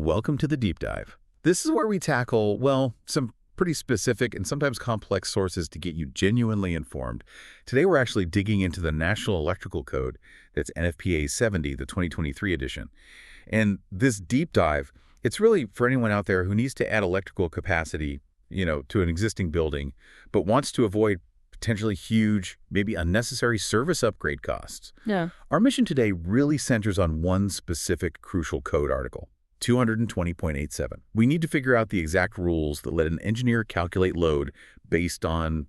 Welcome to the deep dive. This is where we tackle, well, some pretty specific and sometimes complex sources to get you genuinely informed. Today we're actually digging into the National Electrical Code, that's NFPA 70, the 2023 edition. And this deep dive, it's really for anyone out there who needs to add electrical capacity, to an existing building, but wants to avoid potentially huge, maybe unnecessary service upgrade costs. Yeah. Our mission today really centers on one specific crucial code article. 220.87. We need to figure out the exact rules that let an engineer calculate load based on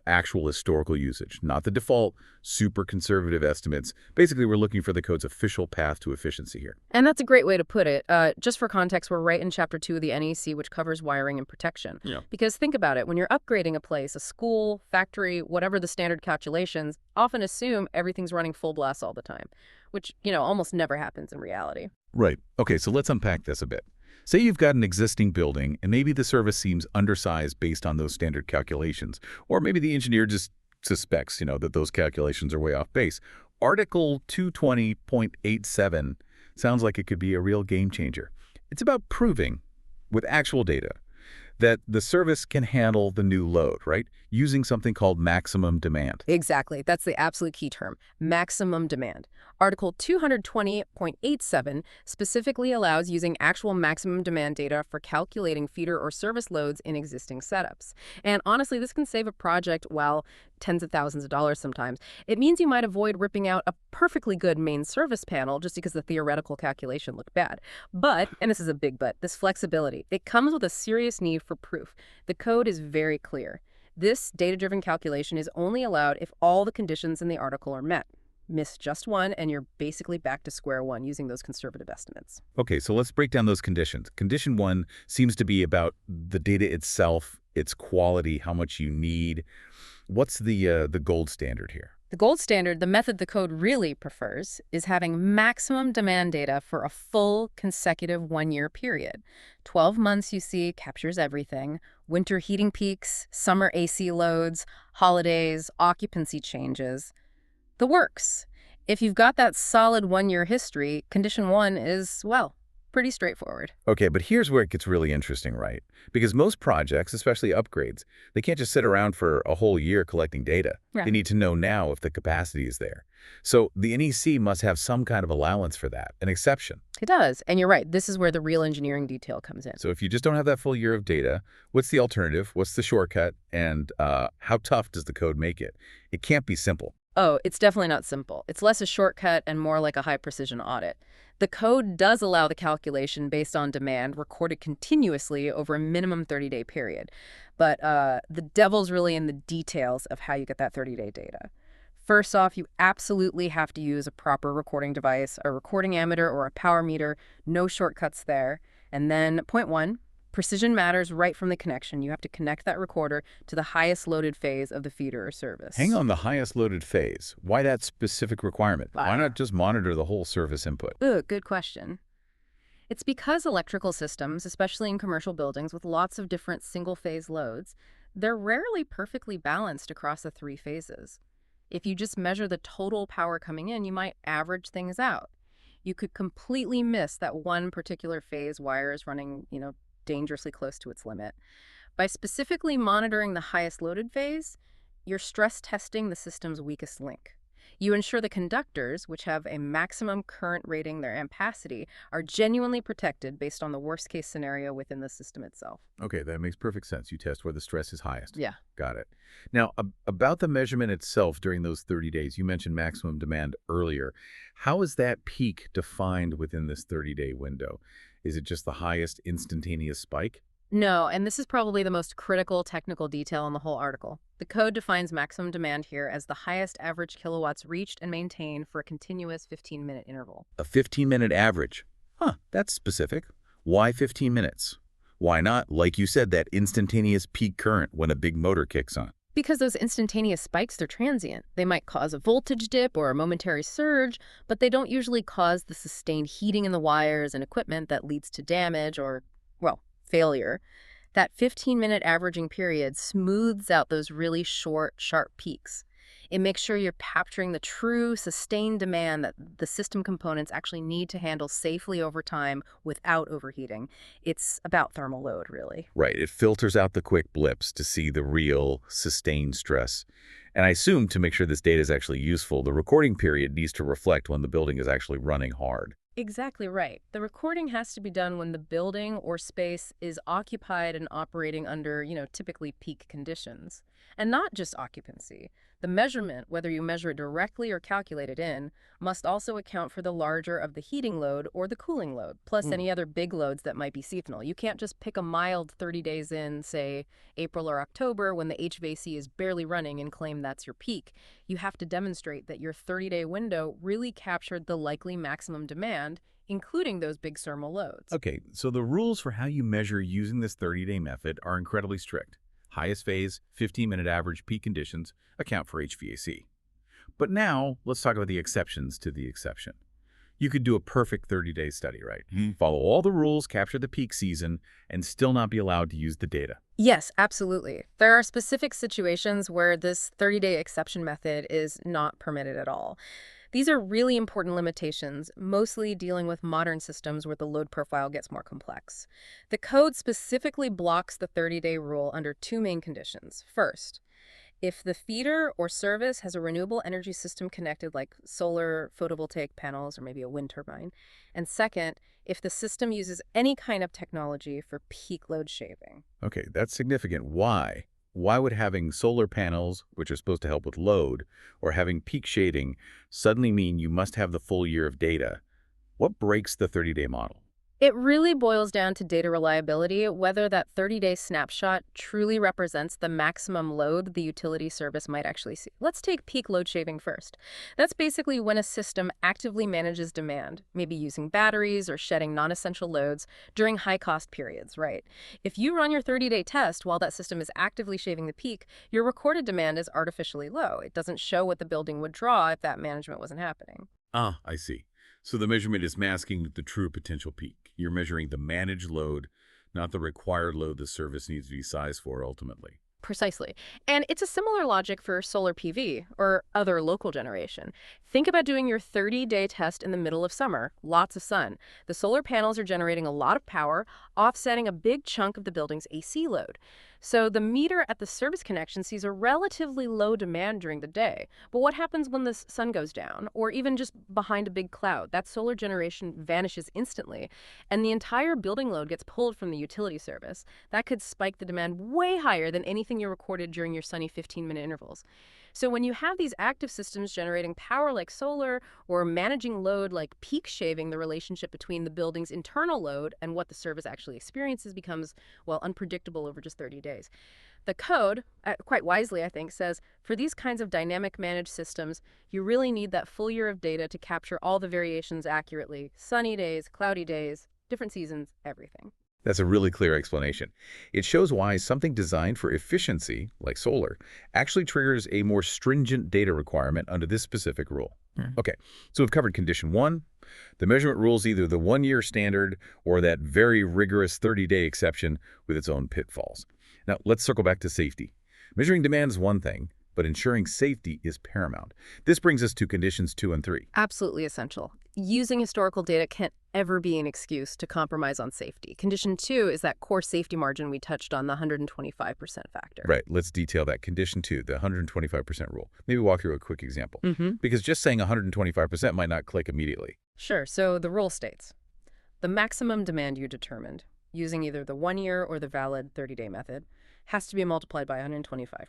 actual historical usage, not the default super conservative estimates. Basically, we're looking for the code's official path to efficiency here. And that's a great way to put it. Just for context, we're right in Chapter 2 of the NEC, which covers wiring and protection. Yeah. Because think about it, when you're upgrading a place, a school, factory, whatever the standard calculations, often assume everything's running full blast all the time, which, almost never happens in reality. Right. Okay, so let's unpack this a bit. Say you've got an existing building, and maybe the service seems undersized based on those standard calculations, or maybe the engineer just suspects, that those calculations are way off base. Article 220.87 sounds like it could be a real game changer. It's about proving, with actual data, that the service can handle the new load, right? Using something called maximum demand. Exactly. That's the absolute key term, maximum demand. Article 220.87 specifically allows using actual maximum demand data for calculating feeder or service loads in existing setups. And honestly, this can save a project, tens of thousands of dollars sometimes. It means you might avoid ripping out a perfectly good main service panel just because the theoretical calculation looked bad. But, and this is a big but, this flexibility, it comes with a serious need for proof. The code is very clear. This data-driven calculation is only allowed if all the conditions in the article are met. Miss just one, and you're basically back to square one using those conservative estimates. Okay, so let's break down those conditions. Condition 1 seems to be about the data itself, its quality, how much you need. What's the gold standard here? The gold standard, the method the code really prefers, is having maximum demand data for a full consecutive 1-year period. 12 months, you see, captures everything. Winter heating peaks, summer AC loads, holidays, occupancy changes. The works. If you've got that solid 1-year history, condition 1 is, pretty straightforward. Okay, but here's where it gets really interesting, right? Because most projects, especially upgrades, they can't just sit around for a whole year collecting data. Yeah. They need to know now if the capacity is there. So the NEC must have some kind of allowance for that, an exception. It does. And you're right. This is where the real engineering detail comes in. So if you just don't have that full year of data, what's the alternative? What's the shortcut? And how tough does the code make it? It can't be simple. Oh, it's definitely not simple. It's less a shortcut and more like a high-precision audit. The code does allow the calculation based on demand recorded continuously over a minimum 30-day period. But the devil's really in the details of how you get that 30-day data. First off, you absolutely have to use a proper recording device, a recording ammeter or a power meter. No shortcuts there. And then point 1, precision matters right from the connection. You have to connect that recorder to the highest loaded phase of the feeder or service. Hang on, the highest loaded phase. Why that specific requirement? Why not just monitor the whole service input? Good question. It's because electrical systems, especially in commercial buildings with lots of different single-phase loads, they're rarely perfectly balanced across the 3 phases. If you just measure the total power coming in, you might average things out. You could completely miss that one particular phase wire is running, dangerously close to its limit. By specifically monitoring the highest loaded phase, you're stress testing the system's weakest link. You ensure the conductors, which have a maximum current rating, their ampacity, are genuinely protected based on the worst-case scenario within the system itself. Okay, that makes perfect sense. You test where the stress is highest. Yeah. Got it. Now, about the measurement itself during those 30 days, you mentioned maximum demand earlier. How is that peak defined within this 30-day window? Is it just the highest instantaneous spike? No, and this is probably the most critical technical detail in the whole article. The code defines maximum demand here as the highest average kilowatts reached and maintained for a continuous 15-minute interval. A 15-minute average. That's specific. Why 15 minutes? Why not, like you said, that instantaneous peak current when a big motor kicks on? Because those instantaneous spikes, they're transient. They might cause a voltage dip or a momentary surge, but they don't usually cause the sustained heating in the wires and equipment that leads to damage or, failure. That 15-minute averaging period smooths out those really short, sharp peaks. It makes sure you're capturing the true sustained demand that the system components actually need to handle safely over time without overheating. It's about thermal load, really. Right, it filters out the quick blips to see the real, sustained stress. And I assume to make sure this data is actually useful, the recording period needs to reflect when the building is actually running hard. Exactly right. The recording has to be done when the building or space is occupied and operating under, typically peak conditions. And not just occupancy. The measurement, whether you measure it directly or calculate it in, must also account for the larger of the heating load or the cooling load, plus Hmm. any other big loads that might be seasonal. You can't just pick a mild 30 days in, say, April or October, when the HVAC is barely running and claim that's your peak. You have to demonstrate that your 30-day window really captured the likely maximum demand, including those big thermal loads. Okay, so the rules for how you measure using this 30-day method are incredibly strict. Highest phase, 15-minute average peak conditions account for HVAC. But now, let's talk about the exceptions to the exception. You could do a perfect 30-day study, right? Follow all the rules, capture the peak season, and still not be allowed to use the data. Yes, absolutely. There are specific situations where this 30-day exception method is not permitted at all. These are really important limitations, mostly dealing with modern systems where the load profile gets more complex. The code specifically blocks the 30-day rule under two main conditions. First, if the feeder or service has a renewable energy system connected, like solar photovoltaic panels or maybe a wind turbine. And second, if the system uses any kind of technology for peak load shaving. Okay, that's significant. Why? Why would having solar panels, which are supposed to help with load, or having peak shading suddenly mean you must have the full year of data? What breaks the 30-day model? It really boils down to data reliability, whether that 30-day snapshot truly represents the maximum load the utility service might actually see. Let's take peak load shaving first. That's basically when a system actively manages demand, maybe using batteries or shedding non-essential loads during high-cost periods, right? If you run your 30-day test while that system is actively shaving the peak, your recorded demand is artificially low. It doesn't show what the building would draw if that management wasn't happening. Ah, I see. So the measurement is masking the true potential peak. You're measuring the managed load, not the required load the service needs to be sized for ultimately. Precisely. And it's a similar logic for solar PV or other local generation. Think about doing your 30-day test in the middle of summer, lots of sun. The solar panels are generating a lot of power, offsetting a big chunk of the building's AC load. So the meter at the service connection sees a relatively low demand during the day. But what happens when the sun goes down, or even just behind a big cloud? That solar generation vanishes instantly, and the entire building load gets pulled from the utility service. That could spike the demand way higher than anything you recorded during your sunny 15-minute intervals. So when you have these active systems generating power like solar or managing load like peak shaving, the relationship between the building's internal load and what the service actually experiences becomes, well, unpredictable over just 30 days. The code, quite wisely, I think, says for these kinds of dynamic managed systems, you really need that full year of data to capture all the variations accurately. Sunny days, cloudy days, different seasons, everything. That's a really clear explanation. It shows why something designed for efficiency, like solar, actually triggers a more stringent data requirement under this specific rule. Okay, so we've covered condition one. The measurement rules either the one-year standard or that very rigorous 30-day exception with its own pitfalls. Now, let's circle back to safety. Measuring demand is one thing, but ensuring safety is paramount. This brings us to conditions 2 and 3. Absolutely essential. Using historical data can't ever be an excuse to compromise on safety. Condition 2 is that core safety margin we touched on, the 125% factor. Right, let's detail that. Condition 2, the 125% rule. Maybe walk through a quick example. Because just saying 125% might not click immediately. Sure, so the rule states, the maximum demand you determined, using either the 1-year or the valid 30-day method, has to be multiplied by 125%.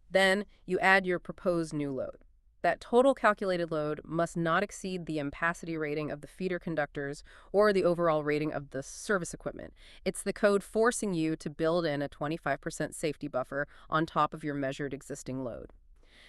Then you add your proposed new load. That total calculated load must not exceed the ampacity rating of the feeder conductors or the overall rating of the service equipment. It's the code forcing you to build in a 25% safety buffer on top of your measured existing load.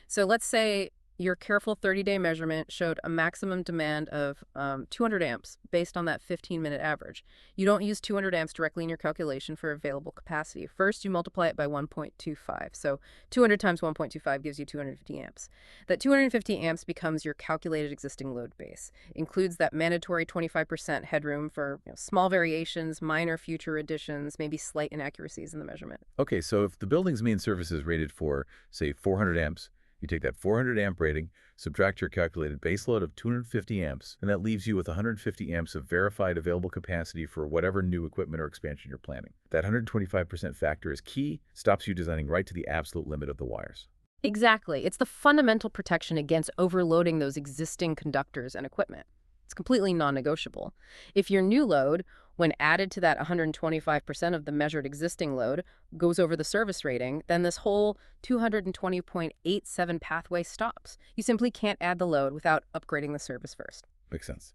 So let's say your careful 30-day measurement showed a maximum demand of 200 amps based on that 15-minute average. You don't use 200 amps directly in your calculation for available capacity. First, you multiply it by 1.25. So 200 times 1.25 gives you 250 amps. That 250 amps becomes your calculated existing load base. Includes that mandatory 25% headroom for small variations, minor future additions, maybe slight inaccuracies in the measurement. Okay, so if the building's main service is rated for, say, 400 amps, You take that 400 amp rating, subtract your calculated base load of 250 amps, and that leaves you with 150 amps of verified available capacity for whatever new equipment or expansion you're planning. That 125% factor is key, stops you designing right to the absolute limit of the wires. Exactly. It's the fundamental protection against overloading those existing conductors and equipment. It's completely non-negotiable. If your new load, when added to that 125% of the measured existing load, goes over the service rating, then this whole 220.87 pathway stops. You simply can't add the load without upgrading the service first. Makes sense.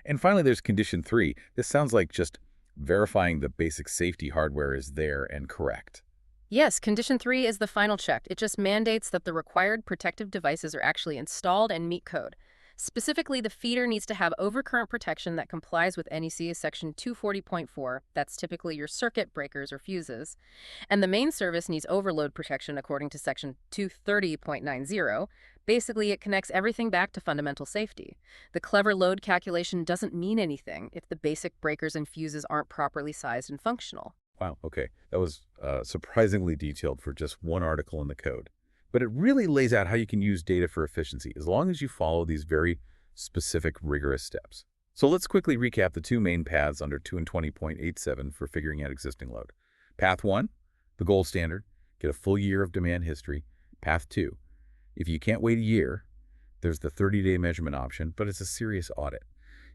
And finally, there's condition 3. This sounds like just verifying the basic safety hardware is there and correct. Yes, condition 3 is the final check. It just mandates that the required protective devices are actually installed and meet code. Specifically, the feeder needs to have overcurrent protection that complies with NEC section 240.4, that's typically your circuit breakers or fuses, and the main service needs overload protection according to section 230.90. Basically, it connects everything back to fundamental safety. The clever load calculation doesn't mean anything if the basic breakers and fuses aren't properly sized and functional. Wow, okay. That was surprisingly detailed for just one article in the code. But it really lays out how you can use data for efficiency as long as you follow these very specific, rigorous steps. So let's quickly recap the two main paths under 220.87 for figuring out existing load. Path 1, the gold standard, get a full year of demand history. Path 2, if you can't wait a year, there's the 30-day measurement option, but it's a serious audit.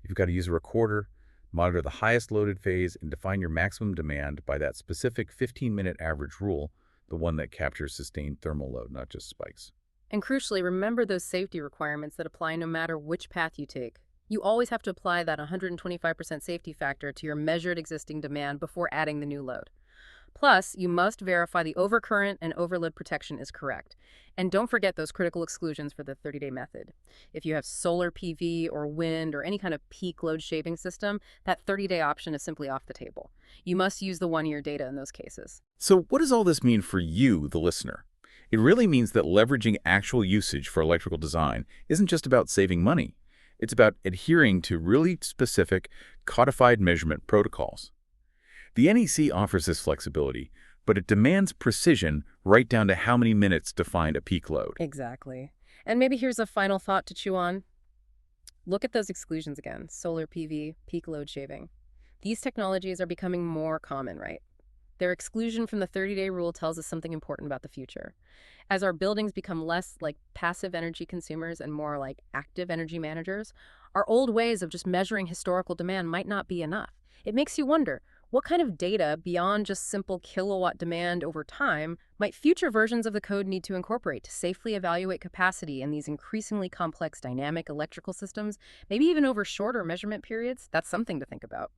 You've got to use a recorder, monitor the highest loaded phase, and define your maximum demand by that specific 15-minute average rule, the one that captures sustained thermal load, not just spikes. And crucially, remember those safety requirements that apply no matter which path you take. You always have to apply that 125% safety factor to your measured existing demand before adding the new load. Plus, you must verify the overcurrent and overload protection is correct. And don't forget those critical exclusions for the 30-day method. If you have solar PV or wind or any kind of peak load shaving system, that 30-day option is simply off the table. You must use the one-year data in those cases. So what does all this mean for you, the listener? It really means that leveraging actual usage for electrical design isn't just about saving money. It's about adhering to really specific, codified measurement protocols. The NEC offers this flexibility, but it demands precision right down to how many minutes to find a peak load. Exactly. And maybe here's a final thought to chew on. Look at those exclusions again. Solar PV, peak load shaving. These technologies are becoming more common, right? Their exclusion from the 30-day rule tells us something important about the future. As our buildings become less like passive energy consumers and more like active energy managers, our old ways of just measuring historical demand might not be enough. It makes you wonder, what kind of data, beyond just simple kilowatt demand over time, might future versions of the code need to incorporate to safely evaluate capacity in these increasingly complex dynamic electrical systems, maybe even over shorter measurement periods? That's something to think about.